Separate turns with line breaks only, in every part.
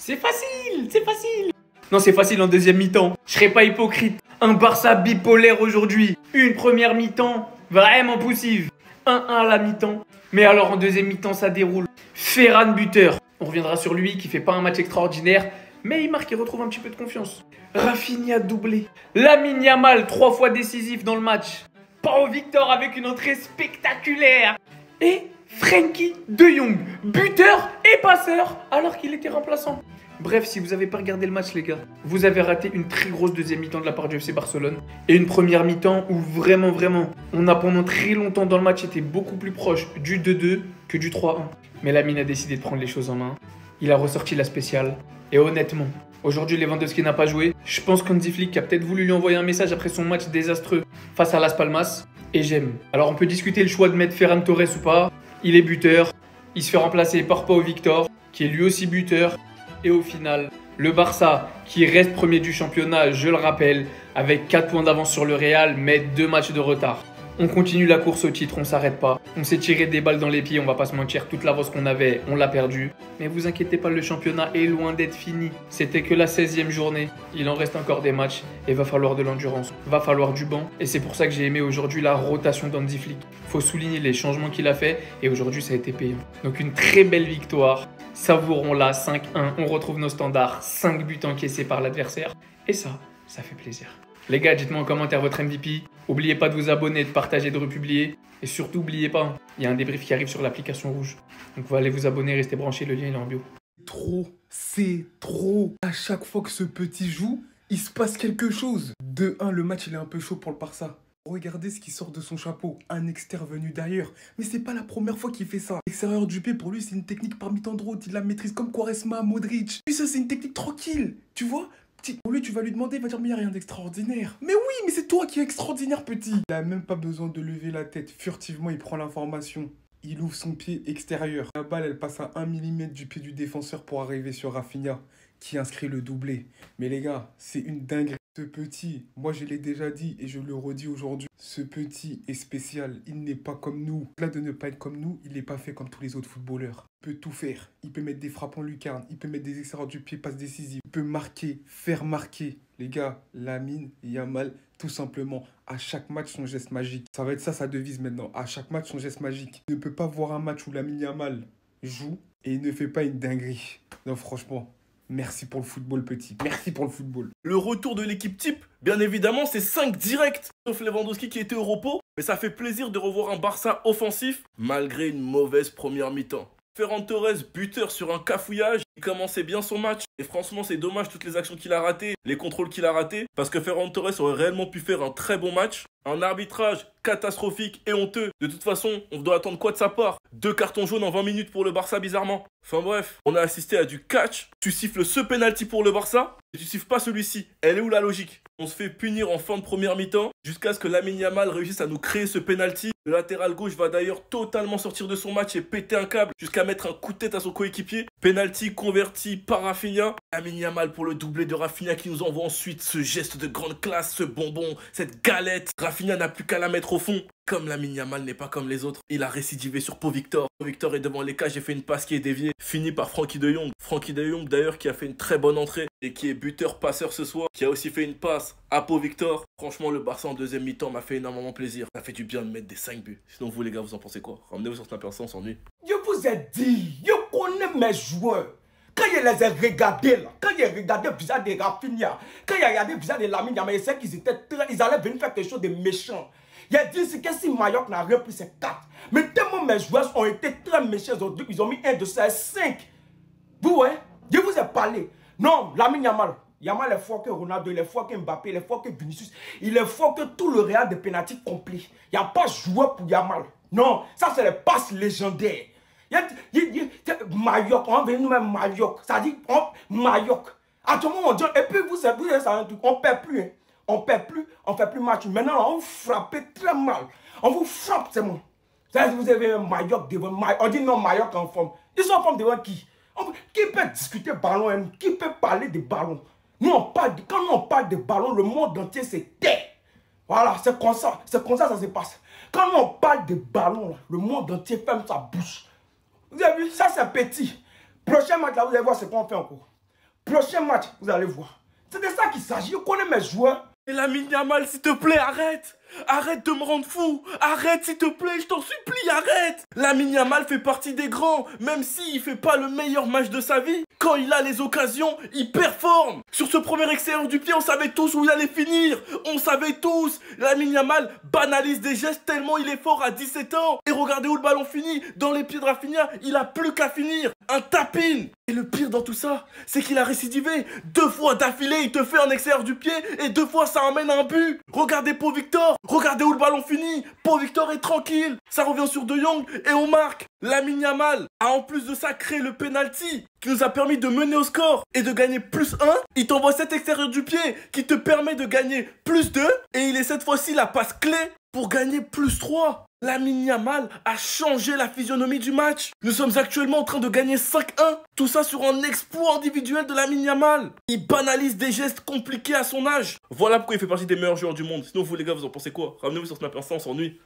C'est facile, c'est facile. Non, c'est facile en deuxième mi-temps. Je serai pas hypocrite. Un Barça bipolaire aujourd'hui. Une première mi-temps vraiment poussive. 1-1 à la mi-temps. Mais alors en deuxième mi-temps, ça déroule. Ferran buteur. On reviendra sur lui qui fait pas un match extraordinaire. Mais il marque et retrouve un petit peu de confiance. Rafinha doublé. Lamine Yamal 3 fois décisif dans le match. Pau Victor avec une entrée spectaculaire. Et Frenkie de Jong, buteur et passeur alors qu'il était remplaçant. Bref, si vous n'avez pas regardé le match les gars, vous avez raté une très grosse deuxième mi-temps de la part du FC Barcelone. Et une première mi-temps où vraiment, on a pendant très longtemps dans le match été beaucoup plus proche du 2-2 que du 3-1. Mais Lamine a décidé de prendre les choses en main. Il a ressorti la spéciale. Et honnêtement, aujourd'hui Lewandowski n'a pas joué. Je pense qu'Hansi Flick a peut-être voulu lui envoyer un message après son match désastreux face à Las Palmas. Et j'aime. Alors on peut discuter le choix de mettre Ferran Torres ou pas. Il est buteur. Il se fait remplacer par Pau Victor, qui est lui aussi buteur. Et au final, le Barça, qui reste premier du championnat, je le rappelle, avec 4 points d'avance sur le Real, mais 2 matchs de retard. On continue la course au titre, on s'arrête pas. On s'est tiré des balles dans les pieds, on va pas se mentir. Toute l'avance qu'on avait, on l'a perdue. Mais vous inquiétez pas, le championnat est loin d'être fini. C'était que la 16e journée. Il en reste encore des matchs et va falloir de l'endurance. Va falloir du banc. Et c'est pour ça que j'ai aimé aujourd'hui la rotation d'Hansi Flick. Faut souligner les changements qu'il a fait et aujourd'hui ça a été payant. Donc une très belle victoire. Savourons-la, 5-1. On retrouve nos standards. 5 buts encaissés par l'adversaire. Et ça fait plaisir. Les gars, dites-moi en commentaire votre MVP. N'oubliez pas de vous abonner, de partager, de republier. Et surtout, n'oubliez pas, il y a un débrief qui arrive sur l'application rouge. Donc, vous allez vous abonner, restez branchés, le lien il est en bio.
C'est trop. À chaque fois que ce petit joue, il se passe quelque chose. De 1, le match il est un peu chaud pour le Barça. Regardez ce qui sort de son chapeau, un externe venu d'ailleurs. Mais c'est pas la première fois qu'il fait ça. L'extérieur du pied, pour lui, c'est une technique parmi tant d'autres. Il la maîtrise comme Quaresma, Modric. Puis ça, c'est une technique tranquille, tu vois. Pour lui, tu vas lui demander, il va dire, mais il n'y a rien d'extraordinaire. Mais oui, mais c'est toi qui es extraordinaire, petit. Il n'a même pas besoin de lever la tête. Furtivement, il prend l'information. Il ouvre son pied extérieur. La balle, elle passe à 1 mm du pied du défenseur pour arriver sur Rafinha, qui inscrit le doublé. Mais les gars, c'est une dinguerie. Ce petit, moi je l'ai déjà dit et je le redis aujourd'hui, ce petit est spécial, il n'est pas comme nous. Là de ne pas être comme nous, il n'est pas fait comme tous les autres footballeurs. Il peut tout faire, il peut mettre des frappes en lucarne, il peut mettre des extérieurs du pied, passes décisives, il peut marquer, faire marquer. Les gars, Lamine Yamal, tout simplement, à chaque match son geste magique. Ça va être ça sa devise maintenant, à chaque match son geste magique. Il ne peut pas voir un match où Lamine Yamal joue et il ne fait pas une dinguerie. Non franchement. Merci pour le football, petit. Merci pour le football.
Le retour de l'équipe type, bien évidemment, c'est 5 directs. Sauf Lewandowski qui était au repos. Mais ça fait plaisir de revoir un Barça offensif, malgré une mauvaise première mi-temps. Ferran Torres, buteur sur un cafouillage, il commençait bien son match. Et franchement, c'est dommage toutes les actions qu'il a ratées, les contrôles qu'il a ratés. Parce que Ferran Torres aurait réellement pu faire un très bon match. Un arbitrage catastrophique et honteux. De toute façon, on doit attendre quoi de sa part? 2 cartons jaunes en 20 minutes pour le Barça, bizarrement. Enfin bref, on a assisté à du catch. Tu siffles ce penalty pour le Barça et tu siffles pas celui-ci. Elle est où la logique? On se fait punir en fin de première mi-temps jusqu'à ce que Lamine Yamal réussisse à nous créer ce penalty. Le latéral gauche va d'ailleurs totalement sortir de son match et péter un câble jusqu'à mettre un coup de tête à son coéquipier. Penalty converti par Rafinha. Lamine Yamal pour le doublé de Rafinha qui nous envoie ensuite ce geste de grande classe, ce bonbon, cette galette. Rafinha n'a plus qu'à la mettre au fond. Comme Lamine Yamal n'est pas comme les autres, il a récidivé sur Pau Victor. Pau Victor est devant les cages, j'ai fait une passe qui est déviée, fini par Frenkie de Jong. Frenkie de Jong d'ailleurs qui a fait une très bonne entrée et qui est buteur-passeur ce soir, qui a aussi fait une passe à Pau Victor. Franchement, le Barça en deuxième mi-temps m'a fait énormément plaisir. Ça fait du bien de mettre des 5 buts. Sinon vous les gars, vous en pensez quoi? Ramenez-vous sur Snapper, on s'ennuie.
Je vous ai dit, je connais mes joueurs. Quand je les ai regardés là, quand j'ai regardé le visage de Rafinha, quand j'ai regardé le visage de Lamine Yamal, je sais qu'ils étaient ils allaient venir faire quelque chose de méchant. Il a dit que si Mallorca n'a rien pris, c'est 4. Mais tellement mes joueurs ont été très méchants aujourd'hui, ils ont mis 1 de ces 5. Vous voyez, je vous ai parlé. Non, Lamine Yamal. Yamal est fort que Ronaldo, il est fort que Mbappé, il est fort que Vinicius, il est fort que tout le Real de pénalty complet. Il n'y a pas de joueur pour Yamal. Non, ça c'est les passes légendaires. Mallorca, on va venir nous-mêmes Mallorca. Ça dit Mallorca. À tout moment, on dit, et puis vous savez un truc, on ne perd plus. Hein. On ne perd plus, on ne fait plus match. Maintenant, on vous frappe très mal. On vous frappe, c'est bon. Vous avez un Mallorca devant Mallorca. On dit non, Mallorca en forme. Ils sont en forme devant qui? Qui peut discuter ballon? Qui peut parler de ballon? Nous, quand on parle de ballon, le monde entier se tait. Voilà, c'est comme ça. C'est comme ça que ça se passe. Quand on parle de ballon, là, le monde entier ferme sa bouche. Vous avez vu, ça c'est petit. Prochain match, là, vous allez voir ce qu'on fait encore. Prochain match, vous allez voir. C'est de ça qu'il s'agit. Je connais mes joueurs.
Et Lamine Yamal, s'il te plaît, arrête. Arrête de me rendre fou. Arrête, s'il te plaît, je t'en supplie, arrête. Lamine Yamal fait partie des grands. Même s'il fait pas le meilleur match de sa vie, quand il a les occasions, il performe. Sur ce premier extérieur du pied, on savait tous où il allait finir. On savait tous. Lamine Yamal banalise des gestes tellement il est fort à 17 ans. Et regardez où le ballon finit. Dans les pieds de Rafinha, il a plus qu'à finir. Un tap-in. Et le pire dans tout ça, c'est qu'il a récidivé. 2 fois d'affilée, il te fait un extérieur du pied. Et 2 fois, ça emmène un but. Regardez Pau Victor. Regardez où le ballon finit. Pau Victor est tranquille. Ça revient sur De Jong et on marque. Lamine Yamal a en plus de ça créé le penalty qui nous a permis de mener au score et de gagner +1. Il t'envoie cet extérieur du pied qui te permet de gagner +2. Et il est cette fois-ci la passe clé pour gagner +3. Lamine Yamal a changé la physionomie du match. Nous sommes actuellement en train de gagner 5-1. Tout ça sur un exploit individuel de Lamine Yamal. Il banalise des gestes compliqués à son âge. Voilà pourquoi il fait partie des meilleurs joueurs du monde. Sinon vous les gars, vous en pensez quoi? Ramenez-vous sur Snap Insta, on s'ennuie.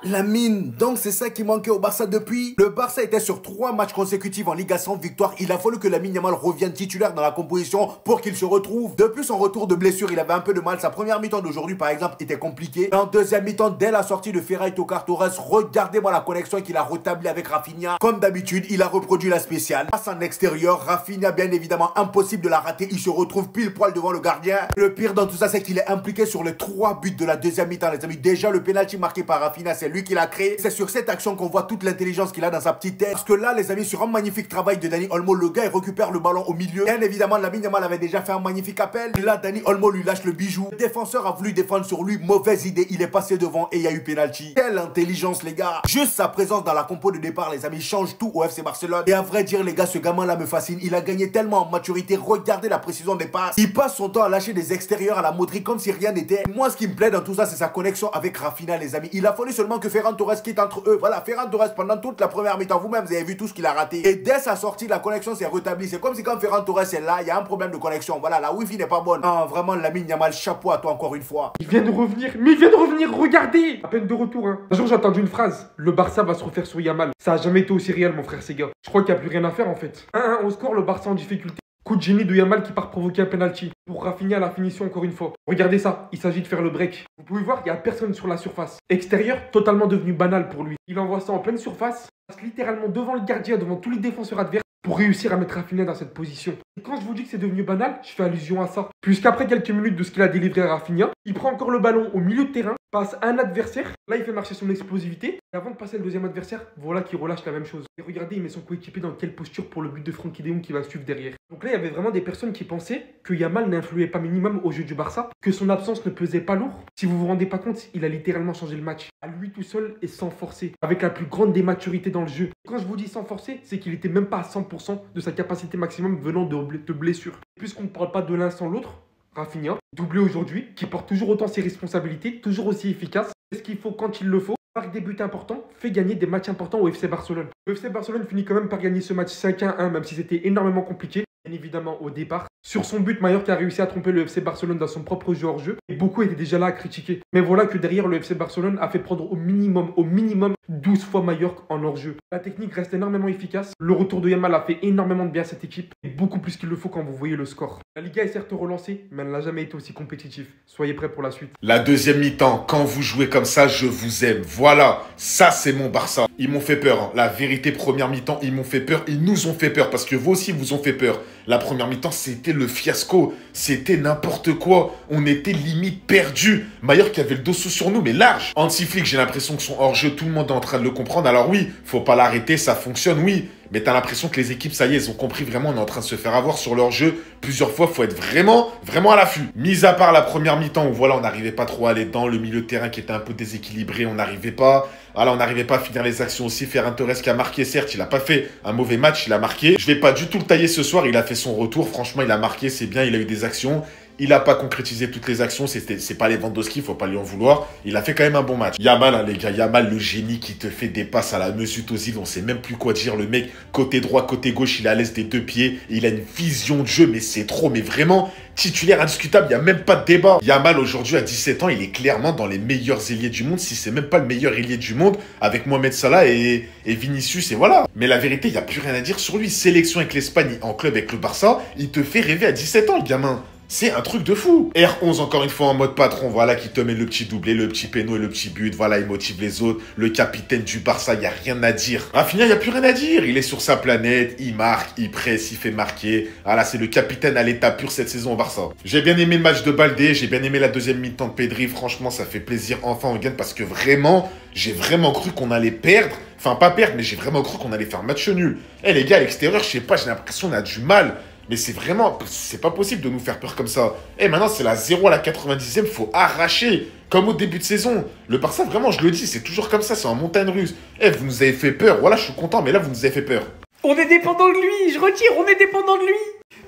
Lamine, donc c'est ça qui manquait au Barça depuis. Le Barça était sur 3 matchs consécutifs en Liga sans victoire. Il a fallu que Lamine Yamal revienne titulaire dans la composition pour qu'il se retrouve. Depuis son retour de blessure, il avait un peu de mal. Sa première mi-temps d'aujourd'hui, par exemple, était compliquée. En deuxième mi-temps, dès la sortie de Ferran Torres, regardez-moi la connexion qu'il a rétablie avec Rafinha. Comme d'habitude, il a reproduit la spéciale. Passe en extérieur, Rafinha, bien évidemment, impossible de la rater. Il se retrouve pile poil devant le gardien. Le pire dans tout ça, c'est qu'il est impliqué sur les 3 buts de la deuxième mi-temps, les amis. Déjà, le penalty marqué par Rafinha, c'est lui qui l'a créé. C'est sur cette action qu'on voit toute l'intelligence qu'il a dans sa petite tête. Parce que là, les amis, sur un magnifique travail de Dani Olmo, le gars, il récupère le ballon au milieu. Bien évidemment, Lamine Yamal avait déjà fait un magnifique appel. Et là, Dani Olmo lui lâche le bijou. Le défenseur a voulu défendre sur lui. Mauvaise idée. Il est passé devant et il y a eu penalty. Quelle intelligence, les gars. Juste sa présence dans la compo de départ, les amis, change tout au FC Barcelone. Et à vrai dire, les gars, ce gamin-là me fascine. Il a gagné tellement en maturité. Regardez la précision des passes. Il passe son temps à lâcher des extérieurs à la Modric comme si rien n'était. Moi, ce qui me plaît dans tout ça, c'est sa connexion avec Rafinha, les amis. Il a fallu seulement que Ferran Torres quitte entre eux. Voilà, Ferran Torres, pendant toute la première mi-temps, vous-même, vous avez vu tout ce qu'il a raté. Et dès sa sortie, la connexion s'est rétablie. C'est comme si quand Ferran Torres est là, il y a un problème de connexion. Voilà, la Wi-Fi n'est pas bonne. Ah, vraiment, Lamine Yamal, chapeau à toi encore une fois.
Il vient de revenir, mais il vient de revenir, regardez. À peine de retour, hein. Un jour, j'ai entendu une phrase. Le Barça va se refaire sur Yamal. Ça a jamais été aussi réel, mon frère Sega. Je crois qu'il n'y a plus rien à faire, en fait. 1-1 au score, le Barça en difficulté. Coup de génie de Yamal qui part provoquer un penalty. Pour Rafinha à la finition encore une fois. Regardez ça, il s'agit de faire le break. Vous pouvez voir, il n'y a personne sur la surface. Extérieur, totalement devenu banal pour lui. Il envoie ça en pleine surface, passe littéralement devant le gardien, devant tous les défenseurs adverses, pour réussir à mettre Rafinha dans cette position. Et quand je vous dis que c'est devenu banal, je fais allusion à ça. Puisqu'après quelques minutes de ce qu'il a délivré à Rafinha, il prend encore le ballon au milieu de terrain, passe à un adversaire, là il fait marcher son explosivité, et avant de passer le deuxième adversaire, voilà qu'il relâche la même chose. Et regardez, il met son coéquipier dans quelle posture pour le but de Frenkie de Jong qui va suivre derrière. Donc là, il y avait vraiment des personnes qui pensaient que Yamal n'influait pas minimum au jeu du Barça, que son absence ne pesait pas lourd. Si vous vous rendez pas compte, il a littéralement changé le match. À lui tout seul et sans forcer, avec la plus grande des maturités dans le jeu. Quand je vous dis sans forcer, c'est qu'il était même pas à 100% de sa capacité maximum venant de blessures. Puisqu'on ne parle pas de l'un sans l'autre, Rafinha, doublé aujourd'hui, qui porte toujours autant ses responsabilités, toujours aussi efficace. C'est ce qu'il faut quand il le faut. Marque des buts importants, fait gagner des matchs importants au FC Barcelone. Le FC Barcelone finit quand même par gagner ce match 5-1, même si c'était énormément compliqué. Bien évidemment au départ. Sur son but, Mallorca a réussi à tromper le FC Barcelone dans son propre jeu hors jeu. Et beaucoup étaient déjà là à critiquer. Mais voilà que derrière, le FC Barcelone a fait prendre au minimum 12 fois Mallorca en hors jeu. La technique reste énormément efficace. Le retour de Yamal a fait énormément de bien à cette équipe. Et beaucoup plus qu'il le faut quand vous voyez le score. La Liga est certes relancée, mais elle n'a jamais été aussi compétitive. Soyez prêts pour la suite.
La deuxième mi-temps, quand vous jouez comme ça, je vous aime. Voilà, ça c'est mon Barça. Ils m'ont fait peur. Hein. La vérité, première mi-temps, ils m'ont fait peur. Ils nous ont fait peur parce que vous aussi vous ont fait peur. La première mi-temps, c'était le fiasco. C'était n'importe quoi. On était limite perdus. Mallorca avait le dos sur nous, mais large. Anti-Flick, j'ai l'impression que son hors-jeu, tout le monde est en train de le comprendre. Alors oui, faut pas l'arrêter, ça fonctionne, oui. Mais t'as l'impression que les équipes, ça y est, elles ont compris vraiment, on est en train de se faire avoir sur leur jeu. Plusieurs fois, faut être vraiment à l'affût. Mis à part la première mi-temps où voilà, on n'arrivait pas trop à aller dans le milieu de terrain qui était un peu déséquilibré, on n'arrivait pas. Voilà, on n'arrivait pas à finir les actions aussi. Ferran Torres qui a marqué, certes, il n'a pas fait un mauvais match, il a marqué. Je vais pas du tout le tailler ce soir, il a fait son retour. Franchement, il a marqué, c'est bien, il a eu des actions. Il n'a pas concrétisé toutes les actions. C'est pas Lewandowski, faut pas lui en vouloir. Il a fait quand même un bon match. Yamal, hein, les gars, Yamal, le génie qui te fait des passes à la Mesut Özil. On sait même plus quoi dire. Le mec, côté droit, côté gauche, il est à l'aise des deux pieds. Il a une vision de jeu, mais c'est trop. Mais vraiment, titulaire indiscutable, il n'y a même pas de débat. Yamal, aujourd'hui, à 17 ans, il est clairement dans les meilleurs ailiers du monde, si c'est même pas le meilleur ailier du monde, avec Mohamed Salah et Vinicius, et voilà. Mais la vérité, il n'y a plus rien à dire sur lui. Sélection avec l'Espagne, en club avec le Barça, il te fait rêver à 17 ans, le gamin. C'est un truc de fou. R11, encore une fois, en mode patron, voilà, qui te met le petit doublé, le petit péno et le petit but. Voilà, il motive les autres. Le capitaine du Barça, il n'y a rien à dire. Rafinha, il n'y a plus rien à dire. Il est sur sa planète, il marque, il presse, il fait marquer. Voilà, c'est le capitaine à l'état pur cette saison au Barça. J'ai bien aimé le match de Baldé, j'ai bien aimé la deuxième mi-temps de Pedri. Franchement, ça fait plaisir. Enfin, on gagne parce que vraiment, j'ai vraiment cru qu'on allait perdre. Enfin, pas perdre, mais j'ai vraiment cru qu'on allait faire match nul. Eh, les gars, à l'extérieur, je sais pas, j'ai l'impression qu'on a du mal. Mais c'est vraiment, c'est pas possible de nous faire peur comme ça. Et maintenant, c'est la 0 à la 90e, faut arracher. Comme au début de saison. Le Barça, vraiment, je le dis, c'est toujours comme ça, c'est en montagne russe. Eh, vous nous avez fait peur. Voilà, je suis content, mais là, vous nous avez fait peur.
On est dépendant de lui, je retire, on est dépendant de lui.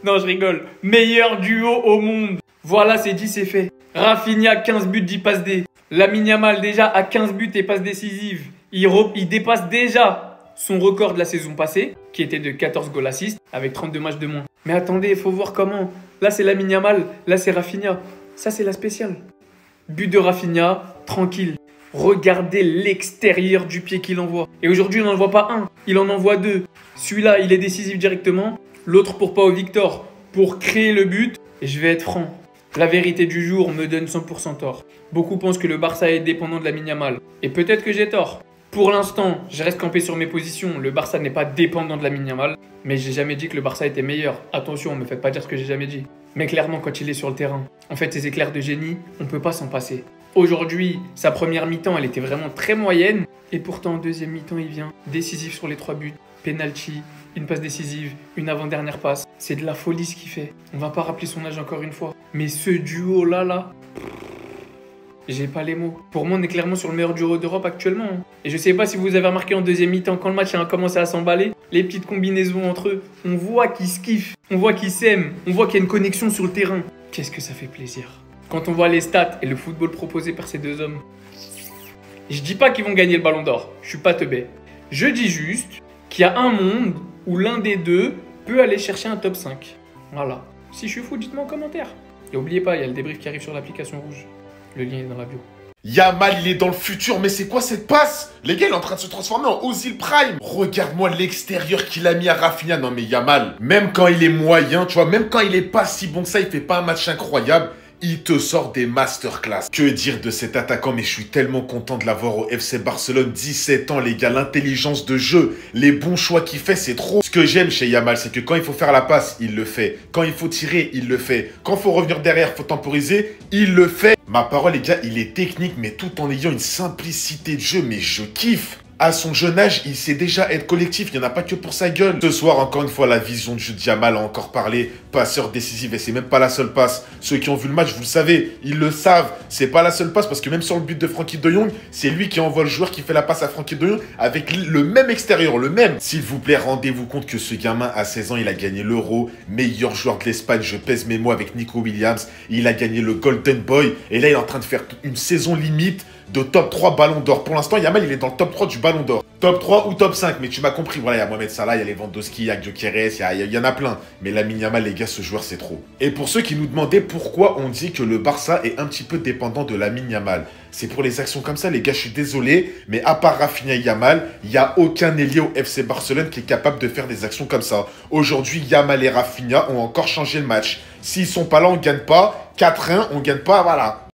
Non, je rigole. Meilleur duo au monde. Voilà, c'est dit, c'est fait. Rafinha, 15 buts, 10 passes D. Lamine Yamal, déjà, à 15 buts et passes décisives. Il dépasse déjà son record de la saison passée, qui était de 14 goals assists, avec 32 matchs de moins. Mais attendez, il faut voir comment. Là, c'est Lamine Yamal, là, c'est Rafinha. Ça, c'est la spéciale. But de Rafinha, tranquille. Regardez l'extérieur du pied qu'il envoie. Et aujourd'hui, il n'en envoie pas un, il en envoie deux. Celui-là, il est décisif directement. L'autre pour Pau Victor, pour créer le but. Et je vais être franc, la vérité du jour me donne 100% tort. Beaucoup pensent que le Barça est dépendant de Lamine Yamal. Et peut-être que j'ai tort. Pour l'instant, je reste campé sur mes positions. Le Barça n'est pas dépendant de Lamine Yamal. Mais j'ai jamais dit que le Barça était meilleur. Attention, ne me faites pas dire ce que j'ai jamais dit. Mais clairement, quand il est sur le terrain, en fait, ses éclairs de génie, on ne peut pas s'en passer. Aujourd'hui, sa première mi-temps, elle était vraiment très moyenne. Et pourtant, en deuxième mi-temps, il vient décisif sur les 3 buts. Penalty, une passe décisive, une avant-dernière passe. C'est de la folie ce qu'il fait. On va pas rappeler son âge encore une fois. Mais ce duo-là, j'ai pas les mots. Pour moi, on est clairement sur le meilleur duo d'Europe actuellement. Et je sais pas si vous avez remarqué en deuxième mi-temps, quand le match a commencé à s'emballer, les petites combinaisons entre eux, on voit qu'ils se kiffent, on voit qu'ils s'aiment, on voit qu'il y a une connexion sur le terrain. Qu'est-ce que ça fait plaisir. Quand on voit les stats et le football proposé par ces deux hommes, je dis pas qu'ils vont gagner le ballon d'or, je suis pas teubé. Je dis juste qu'il y a un monde où l'un des deux peut aller chercher un top 5. Voilà. Si je suis fou, dites-moi en commentaire. Et n'oubliez pas, il y a le débrief qui arrive sur l'application rouge. Le lien est dans la bio.
Yamal, il est dans le futur, mais c'est quoi cette passe? Les gars, il est en train de se transformer en Ozil Prime. Regarde-moi l'extérieur qu'il a mis à Rafinha. Non mais Yamal, même quand il est moyen, tu vois, même quand il est pas si bon que ça, il fait pas un match incroyable. Il te sort des masterclass. Que dire de cet attaquant? Mais je suis tellement content de l'avoir au FC Barcelone. 17 ans, les gars. L'intelligence de jeu, les bons choix qu'il fait, c'est trop. Ce que j'aime chez Yamal, c'est que quand il faut faire la passe, il le fait. Quand il faut tirer, il le fait. Quand il faut revenir derrière, il faut temporiser, il le fait. Ma parole, les gars, il est technique, mais tout en ayant une simplicité de jeu. Mais je kiffe. À son jeune âge, il sait déjà être collectif, il n'y en a pas que pour sa gueule. Ce soir, encore une fois, la vision de jeu de Yamal a encore parlé. Passeur décisif, et c'est même pas la seule passe. Ceux qui ont vu le match, vous le savez, ils le savent. C'est pas la seule passe, parce que même sur le but de Frenkie de Jong, c'est lui qui envoie le joueur qui fait la passe à Frenkie de Jong avec le même extérieur, le même. S'il vous plaît, rendez-vous compte que ce gamin, à 16 ans, il a gagné l'Euro, meilleur joueur de l'Espagne, je pèse mes mots avec Nico Williams. Il a gagné le Golden Boy, et là, il est en train de faire une saison limite de top 3 ballon d'or. Pour l'instant, Yamal, il est dans le top 3 du ballon d'or. Top 3 ou top 5, mais tu m'as compris. Voilà, il y a Mohamed Salah, il y a Lewandowski, il y a Gyökeres, il y en a plein. Mais Lamine Yamal, les gars, ce joueur, c'est trop. Et pour ceux qui nous demandaient pourquoi on dit que le Barça est un petit peu dépendant de Lamine Yamal, c'est pour les actions comme ça, les gars, je suis désolé, mais à part Rafinha et Yamal, il n'y a aucun ailier au FC Barcelone qui est capable de faire des actions comme ça. Aujourd'hui, Yamal et Rafinha ont encore changé le match. S'ils sont pas là, on gagne pas. 4-1, on gagne pas, voilà.